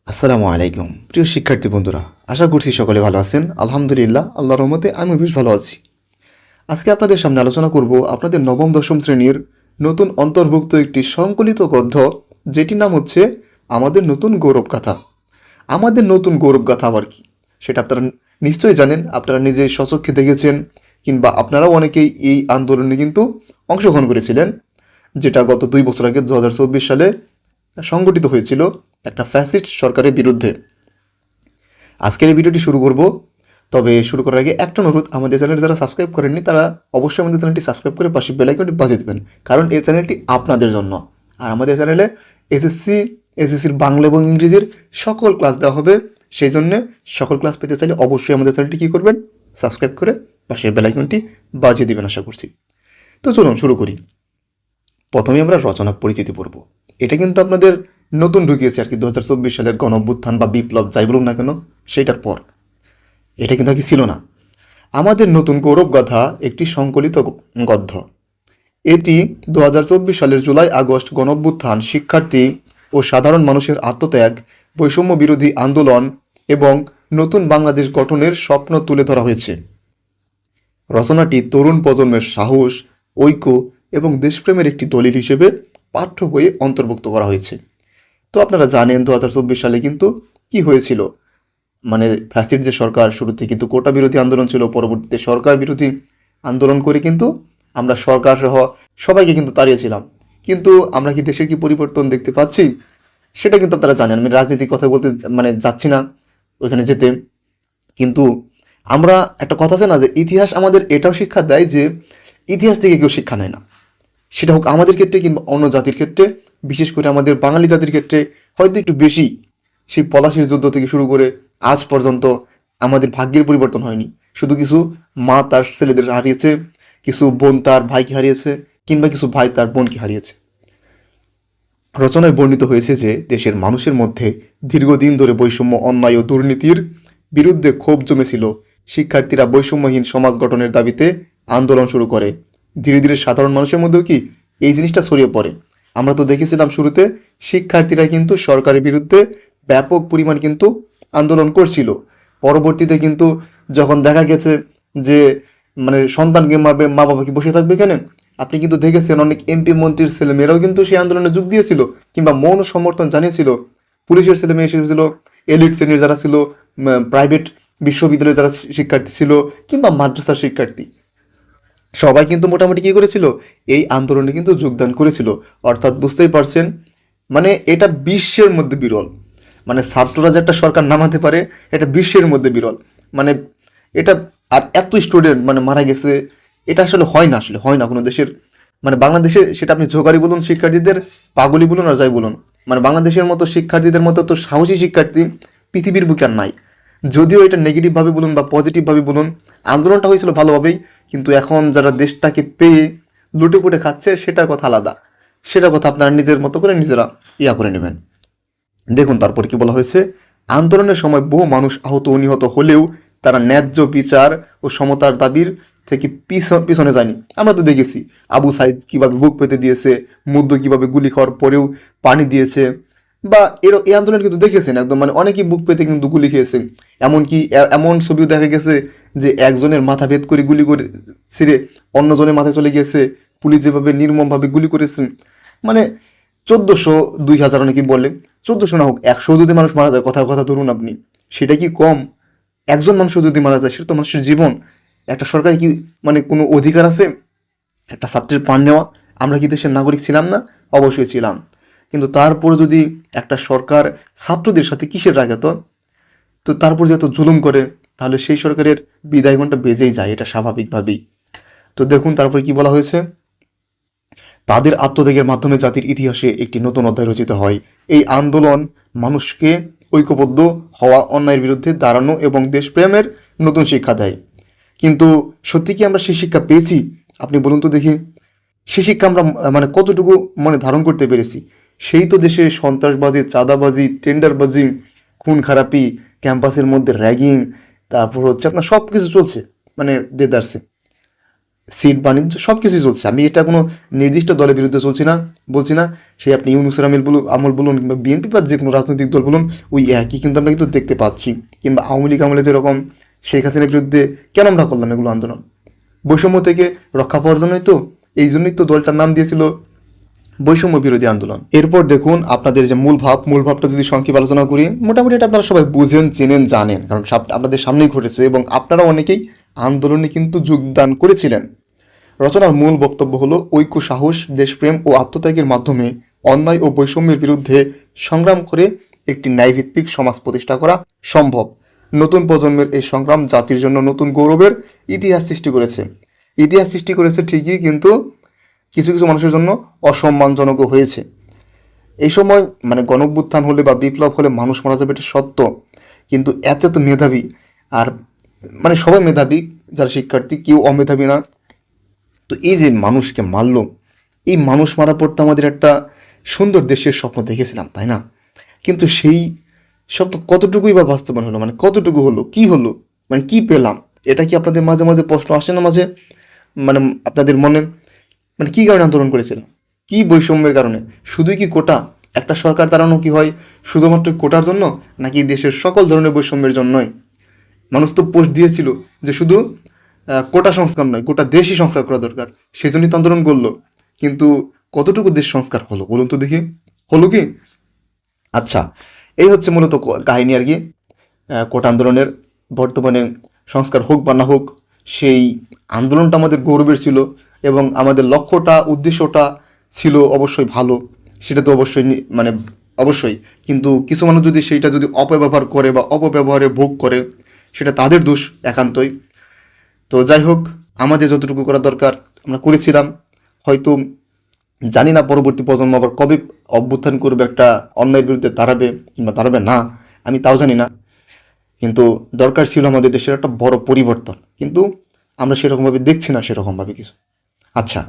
আসসালামু আলাইকুম প্রিয় শিক্ষার্থী বন্ধুরা, আশা করছি সকলে ভালো আছেন। আলহামদুলিল্লাহ, আল্লাহর রহমতে আমি বেশ ভালো আছি। আজকে আপনাদের সামনে আলোচনা করব আপনাদের নবম দশম শ্রেণীর নতুন অন্তর্ভুক্ত একটি সংকলিত গদ্য, যেটির নাম হচ্ছে আমাদের নতুন গৌরব গাথা। আমাদের নতুন গৌরব গাথা আবার কি সেটা আপনারা নিশ্চয়ই জানেন, আপনারা নিজে স্বচক্ষে দেখেছেন, কিংবা আপনারাও অনেকেই এই আন্দোলনে কিন্তু অংশগ্রহণ করেছিলেন, যেটা গত 2 বছর আগে 2024 সালে সংগঠিত হয়েছিল একটা ফ্যাসিস্ট সরকারের বিরুদ্ধে। আজকের এই ভিডিওটি শুরু করব, তবে শুরু করার আগে একটা অনুরোধ, আমাদের চ্যানেল যারা সাবস্ক্রাইব করেননি তারা অবশ্যই আমাদের চ্যানেলটি সাবস্ক্রাইব করে পাশে বেল আইকনটি বাজিয়ে দেবেন, কারণ এই চ্যানেলটি আপনাদের জন্য। আর আমাদের চ্যানেলে এসএসসির বাংলা এবং ইংরেজির সকল ক্লাস দেওয়া হবে, সেই জন্য সকল ক্লাস পেতে চাইলে অবশ্যই আমাদের চ্যানেলটি কী করবেন, সাবস্ক্রাইব করে পাশে বেল আইকনটি বাজিয়ে দেবেন আশা করছি। তো চলুন শুরু করি। প্রথমে আমরা রচনা পরিচিতি পড়ব। এটা কিন্তু আপনাদের নতুন ঢুকিয়েছে আর কি, 2024 সালের গণ অভ্যুত্থান বা বিপ্লব যাই বলুন না কেন সেইটার পর। এটা কিন্তু আর কি ছিল না। আমাদের নতুন গৌরব গাথা একটি সংকলিত গদ্য। এটি 2024 সালের জুলাই আগস্ট গণ অভ্যুত্থান, শিক্ষার্থী ও সাধারণ মানুষের আত্মত্যাগ, বৈষম্য বিরোধী আন্দোলন এবং নতুন বাংলাদেশ গঠনের স্বপ্ন তুলে ধরা হয়েছে। রচনাটি তরুণ প্রজন্মের সাহস, ঐক্য এবং দেশপ্রেমের একটি দলিল হিসেবে পাঠ্য বইয়ে অন্তর্ভুক্ত করা হয়েছে। তো আপনারা জানেন 2024 সালে কিন্তু কি হয়েছিল, মানে ফ্যাসিস্ট যে সরকার, শুরুতে কিন্তু কোটা বিরোধী আন্দোলন ছিল, পরবর্তীতে সরকার বিরোধী আন্দোলন করে কিন্তু আমরা সরকার সহ সবাইকে কিন্তু তাড়িয়েছিলাম। কিন্তু আমরা কি দেশের কি পরিবর্তন দেখতে পাচ্ছি সেটা কিন্তু আপনারা জানেন। আমি রাজনীতির কথা বলতে যাচ্ছি না ওইখানে যেতে, কিন্তু আমরা একটা কথা আছে না, যে ইতিহাস আমাদের এটাও শিক্ষা দেয় যে ইতিহাস থেকে কেউ শিক্ষা নেয় না, সেটা হোক আমাদের ক্ষেত্রে কিংবা অন্য জাতির ক্ষেত্রে। বিশেষ করে আমাদের বাঙালি জাতির ক্ষেত্রে হয়তো একটু বেশি, সেই পলাশির যুদ্ধ থেকে শুরু করে আজ পর্যন্ত আমাদের ভাগ্যের পরিবর্তন হয়নি। শুধু কিছু মা তার ছেলেদের হারিয়েছে, কিছু বোন তার ভাইকে হারিয়েছে, কিংবা কিছু ভাই তার বোনকে হারিয়েছে। রচনায় বর্ণিত হয়েছে যে দেশের মানুষের মধ্যে দীর্ঘদিন ধরে বৈষম্য, অন্যায় ও দুর্নীতির বিরুদ্ধে ক্ষোভ জমেছিল। শিক্ষার্থীরা বৈষম্যহীন সমাজ গঠনের দাবিতে আন্দোলন শুরু করে। ধীরে ধীরে সাধারণ মানুষের মধ্যেও কি এই জিনিসটা ছড়িয়ে পড়ে। আমরা তো দেখেছিলাম শুরুতে শিক্ষার্থীরা কিন্তু সরকারের বিরুদ্ধে ব্যাপক পরিমাণ কিন্তু আন্দোলন করছিল। পরবর্তীতে কিন্তু যখন দেখা গেছে যে সন্তানকে মারবে, মা বাবা কি বসে থাকবে কেন, আপনি কিন্তু দেখেছেন অনেক এমপি মন্ত্রীর ছেলে মেয়েরাও কিন্তু সেই আন্দোলনে যোগ দিয়েছিল, কিংবা মৌন সমর্থন জানিয়েছিল। পুলিশের ছেলে মেয়ে এসেছিল, এলিট শ্রেণীর যারা ছিল, প্রাইভেট বিশ্ববিদ্যালয়ের যারা শিক্ষার্থী ছিল, কিংবা মাদ্রাসার শিক্ষার্থী, সবাই কিন্তু মোটামুটি কী করেছিল, এই আন্দোলনে কিন্তু যোগদান করেছিল। অর্থাৎ বুঝতেই পারছেন, এটা বিশ্বের মধ্যে বিরল। ছাত্ররা যে একটা সরকার নামাতে পারে, এটা বিশ্বের মধ্যে বিরল। মানে এটা, আর এত স্টুডেন্ট মারা গেছে, এটা আসলে হয় না, হয় না কোনো দেশের। বাংলাদেশে সেটা আপনি জোগাড়ি বলুন, শিক্ষার্থীদের পাগলি বলুন আর যাই বলুন, বাংলাদেশের মতো শিক্ষার্থীদের মতো তো সাহসী শিক্ষার্থী পৃথিবীর বুকে আর নাই। যদিও এটা নেগেটিভভাবে বলুন বা পজিটিভভাবে বলুন, আন্দোলনটা হয়েছিল ভালোভাবেই, কিন্তু এখন যারা দেশটাকে পেয়ে লুটে পুটে খাচ্ছে সেটার কথা আলাদা। সেটার কথা আপনারা নিজের মতো করে নিজেরা করে নেবেন। দেখুন তারপর কি বলা হয়েছে, আন্দোলনের সময় বহু মানুষ আহত ও নিহত হলেও তারা ন্যায্য বিচার ও সমতার দাবির থেকে পিছনে যায়নি। আমরা তো দেখেছি আবু সাইদ কীভাবে বুক পেতে দিয়েছে, মুদ্দু কীভাবে গুলি খাওয়ার পরেও পানি দিয়েছে, বা এই আন্দোলন কিন্তু দেখেছেন একদম অনেকেই বুক পেতে কিন্তু গুলি খেয়েছেন। এমনকি এমন ছবিও দেখা গেছে যে একজনের মাথা ভেদ করে গুলি করে ছিঁড়ে অন্যজনের মাথায় চলে গিয়েছে, পুলিশ যেভাবে নির্মমভাবে গুলি করেছেন। 1400, 2000 অনেকে বলে, 1400 না হোক 100 যদি মানুষ মারা যায়, কথা কথা ধরুন আপনি, সেটা কি কম? একজন মানুষও যদি মারা যায় সেটা তো মানুষের জীবন। একটা সরকারি কি কোনো অধিকার আছে একটা ছাত্রের প্রাণ নেওয়া? আমরা কি দেশের নাগরিক ছিলাম না? অবশ্যই ছিলাম। কিন্তু তারপরে যদি একটা সরকার ছাত্রদের সাথে কিসের রাগে, তো তারপর যে এত জুলুম করে, তাহলে সেই সরকারের বিদায় ঘণ্টা বেজেই যায়, এটা স্বাভাবিকভাবেই। তো দেখুন তারপরে কি বলা হয়েছে, তাদের আত্মত্যাগের মাধ্যমে জাতির ইতিহাসে একটি নতুন অধ্যায় রচিত হয়। এই আন্দোলন মানুষকে ঐক্যবদ্ধ হওয়া, অন্যায়ের বিরুদ্ধে দাঁড়ানো এবং দেশপ্রেমের নতুন শিক্ষা দেয়। কিন্তু সত্যি কি আমরা সেই শিক্ষা পেয়েছি? আপনি বলুন তো দেখি, সে শিক্ষা আমরা কতটুকু ধারণ করতে পেরেছি? সেই তো দেশে সন্ত্রাসবাজি, চাঁদাবাজি, টেন্ডারবাজি, খুন খারাপি, ক্যাম্পাসের মধ্যে র্যাগিং, তারপর হচ্ছে আপনার সব কিছু চলছে দেদারসে। সিট বাণিজ্য সব কিছুই চলছে। আমি এটা কোনো নির্দিষ্ট দলের বিরুদ্ধে বলছি না। সেই আপনি ইউনূসের আমল বলুন কিংবা বিএনপি বা যে কোনো রাজনৈতিক দল বলুন, ওই একই কিন্তু আমরা কিন্তু দেখতে পাচ্ছি। কিংবা আওয়ামী লীগ আমলে যেরকম শেখ হাসিনার বিরুদ্ধে কেন আমরা করলাম এগুলো আন্দোলন? বৈষম্য থেকে রক্ষা পাওয়ার জন্যই তো। এই জন্যই তো দলটার নাম দিয়েছিল বৈষম্য বিরোধী আন্দোলন। এরপর দেখুন আপনাদের যে মূল ভাবটা যদি সংক্ষেপে আলোচনা করি, মোটামুটি এটা আপনারা সবাই বুঝেন, চেনেন, জানেন, কারণ আপনাদের সামনেই ঘটেছে এবং আপনারা অনেকেই আন্দোলনে কিন্তু যোগদান করেছিলেন। রচনার মূল বক্তব্য হলো ঐক্য, সাহস, দেশপ্রেম ও আত্মত্যাগের মাধ্যমে অন্যায় ও বৈষম্যের বিরুদ্ধে সংগ্রাম করে একটি ন্যায়ভিত্তিক সমাজ প্রতিষ্ঠা করা সম্ভব। নতুন প্রজন্মের এই সংগ্রাম জাতির জন্য নতুন গৌরবের ইতিহাস সৃষ্টি করেছে ঠিকই, কিন্তু কিছু কিছু মানুষের জন্য অসম্মানজনকও হয়েছে। এই সময় মানে গণঅভ্যুত্থান হলে বা বিপ্লব হলে মানুষ মারা যাবে, এটা সত্য, কিন্তু এত মেধাবী আর মানে সবাই মেধাবী, যারা শিক্ষার্থী কেউ অমেধাবী না। তো এই যে মানুষকে মারলো, এই মানুষ মারার পর তো আমাদের একটা সুন্দর দেশের স্বপ্ন দেখেছিলাম, তাই না? কিন্তু সেই স্বপ্ন কতটুকুই বা বাস্তবায়ন হলো, মানে কতটুকু হলো, কি হলো, মানে কি পেলাম? এটা কি আপনাদের মাঝে মাঝে প্রশ্ন আসে না মাঝে, মানে আপনাদের মনে, মানে কী কারণে আন্দোলন করেছিলাম? কি বৈষম্যের কারণে? শুধুই কি কোটা? একটা সরকার দাঁড়ানো কি হয় শুধুমাত্র কোটার জন্য, নাকি দেশের সকল ধরনের বৈষম্যের জন্যই? মানুষ তো পোস্ট দিয়েছিল যে শুধু কোটা সংস্কার নয়, গোটা দেশই সংস্কার করা দরকার, সেই জন্যই তো আন্দোলন করলো। কিন্তু কতটুকু দেশ সংস্কার হলো বলুন তো দেখি, হলো কি? আচ্ছা, এই হচ্ছে মূলত কাহিনী আর কি। কোটা আন্দোলনের বর্তমানে সংস্কার হোক বা না হোক, সেই আন্দোলনটা আমাদের গৌরবের ছিল এবং আমাদের লক্ষ্যটা, উদ্দেশ্যটা ছিল অবশ্যই ভালো, সেটা তো অবশ্যই মানে অবশ্যই। কিন্তু কিছু মানুষ যদি সেইটা যদি অপব্যবহার করে বা অপব্যবহারে ভোগ করে, সেটা তাদের দোষ একান্তই। তো যাই হোক, আমাদের যতটুকু করা দরকার আমরা করেছিলাম। হয়তো জানি না পরবর্তী প্রজন্ম আবার কবে অভ্যুত্থান করবে, একটা অন্যায়ের বিরুদ্ধে দাঁড়াবে কিংবা দাঁড়াবে না, আমি তাও জানি না। কিন্তু দরকার ছিল আমাদের দেশের একটা বড় পরিবর্তন, কিন্তু আমরা সেরকমভাবে দেখছি না সেরকমভাবে কিছু। আচ্ছা,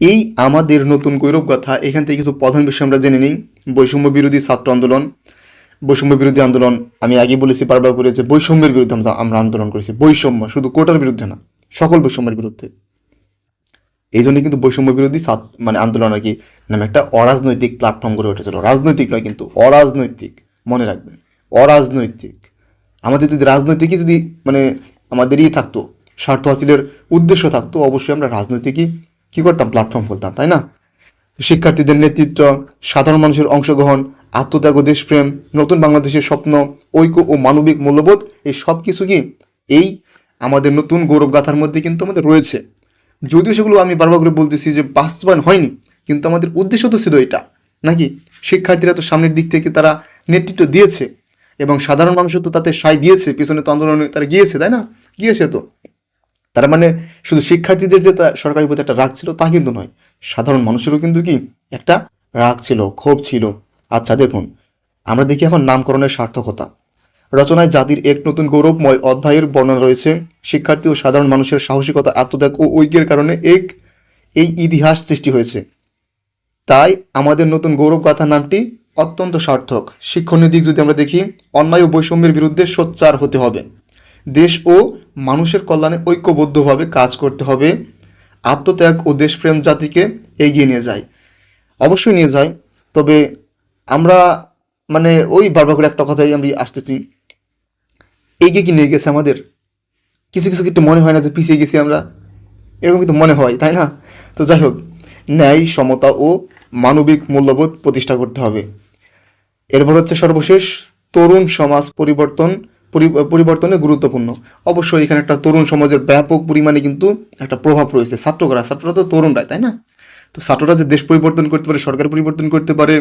এই আমাদের নতুন গৌরব গাথা, এখান থেকে কিছু প্রধান বিষয় আমরা জেনে নিই। বৈষম্য বিরোধী ছাত্র আন্দোলন। বৈষম্য বিরোধী আন্দোলন, আমি আগে বলেছি বারবার করে যে বৈষম্যের বিরুদ্ধে আমরা আন্দোলন করেছি। বৈষম্য শুধু কোটার বিরুদ্ধে না, সকল বৈষম্যের বিরুদ্ধে। এই জন্য কিন্তু বৈষম্য বিরোধী মানে আন্দোলন আর কি নামে একটা অরাজনৈতিক প্ল্যাটফর্ম গড়ে উঠেছিল। রাজনৈতিক নয় কিন্তু, অরাজনৈতিক, মনে রাখবেন, অরাজনৈতিক। আমাদের যদি রাজনৈতিকই যদি মানে আমাদেরই থাকতো, স্বার্থ হাসিলের উদ্দেশ্য থাকতো, অবশ্যই আমরা রাজনৈতিকই কী করতাম, প্ল্যাটফর্ম খুলতাম, তাই না? শিক্ষার্থীদের নেতৃত্ব, সাধারণ মানুষের অংশগ্রহণ, আত্মত্যাগ ও দেশপ্রেম, নতুন বাংলাদেশের স্বপ্ন, ঐক্য ও মানবিক মূল্যবোধ, এই সব কিছু কি এই আমাদের নতুন গৌরবগাথার মধ্যে কিন্তু আমাদের রয়েছে। যদিও সেগুলো আমি বারবার করে বলতেছি যে বাস্তবায়ন হয়নি, কিন্তু আমাদের উদ্দেশ্য তো ছিল এটা, নাকি? শিক্ষার্থীরা তো সামনের দিক থেকে তারা নেতৃত্ব দিয়েছে এবং সাধারণ মানুষও তো তাতে সায় দিয়েছে, পিছনে তো আন্দোলনে তারা গিয়েছে, তাই না? গিয়েছে তো। তার মানে শুধু শিক্ষার্থীদের যে সরকারের প্রতি একটা রাগ ছিল তা কিন্তু নয়, সাধারণ মানুষেরও কিন্তু কি একটা রাগ ছিল, ক্ষোভ ছিল। আচ্ছা দেখুন, আমরা দেখি এখন নামকরণের সার্থকতা। রচনায় জাতির এক নতুন গৌরবময় অধ্যায়ের বর্ণনা রয়েছে। শিক্ষার্থী ও সাধারণ মানুষের সাহসিকতা, আত্মত্যাগ ও ঐক্যের কারণে এই ইতিহাস সৃষ্টি হয়েছে। তাই আমাদের নতুন গৌরবগাথা নামটি অত্যন্ত সার্থক। শিক্ষণীয় দিক যদি আমরা দেখি, অন্যায় ও বৈষম্যের বিরুদ্ধে সোচ্চার হতে হবে, দেশ ও মানুষের কল্যাণে ঐক্যবদ্ধভাবে কাজ করতে হবে, আত্মত্যাগ ও দেশপ্রেম জাতিকে এগিয়ে নিয়ে যায়। অবশ্যই নিয়ে যায়, তবে আমরা মানে ওই বারবার করে একটা কথাই আমি আসতেছি, এগিয়ে কি নিয়ে গেছে আমাদের? কিছু কিছু কিন্তু মনে হয় না যে পিছিয়ে গেছি আমরা? এরকম কিন্তু মনে হয়, তাই না? তো যাই হোক, ন্যায়, সমতা ও মানবিক মূল্যবোধ প্রতিষ্ঠা করতে হবে। এরপর হচ্ছে সর্বশেষ, তরুণ সমাজ পরিবর্তনে গুরুত্বপূর্ণ। অবশ্যই এখানে একটা তরুণ সমাজের ব্যাপক পরিমাণে কিন্তু একটা প্রভাব রয়েছে। ছাত্ররা তো তরুণরাই, তাই না? তো ছাত্ররা যে দেশ পরিবর্তন করতে পারে, সরকার পরিবর্তন করতে পারে,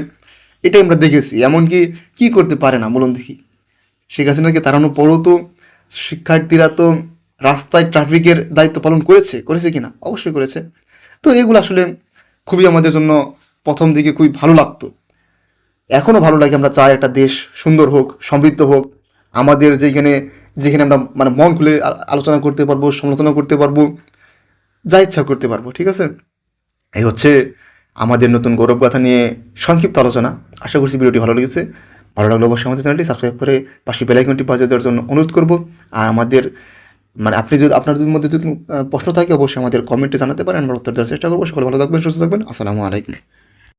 এটাই আমরা দেখেছি। এমনকি কি করতে পারে না বলুন দেখি? শেখ হাসিনাকে তাড়ানোর পরও তো শিক্ষার্থীরা তো রাস্তায় ট্রাফিকের দায়িত্ব পালন করেছে কিনা? অবশ্যই করেছে। তো এগুলো আসলে খুবই আমাদের জন্য প্রথম দিকে খুবই ভালো লাগতো, এখনও ভালো লাগে। আমরা চাই একটা দেশ সুন্দর হোক, সমৃদ্ধ হোক, আমাদের যেখানে যেখানে আমরা মানে মন খুলে আলোচনা করতে পারবো, সমালোচনা করতে পারবো, যা ইচ্ছা করতে পারবো, ঠিক আছে? এই হচ্ছে আমাদের নতুন গৌরবগাথা নিয়ে সংক্ষিপ্ত আলোচনা। আশা করছি ভিডিওটি ভালো লেগেছে। ভালো লাগলে অবশ্যই আমাদের চ্যানেলটি সাবস্ক্রাইব করে পাশে বেল আইকনটি বাজিয়ে দেওয়ার জন্য অনুরোধ করব। আর আমাদের মানে আপনি যদি আপনাদের মধ্যে যদি কোনো প্রশ্ন থাকে অবশ্যই আমাদের কমেন্টে জানাতে পারেন, আমরা উত্তর দেওয়ার চেষ্টা করবো। সকলে ভালো থাকবেন, সুস্থ থাকবেন। আসসালামু আলাইকুম।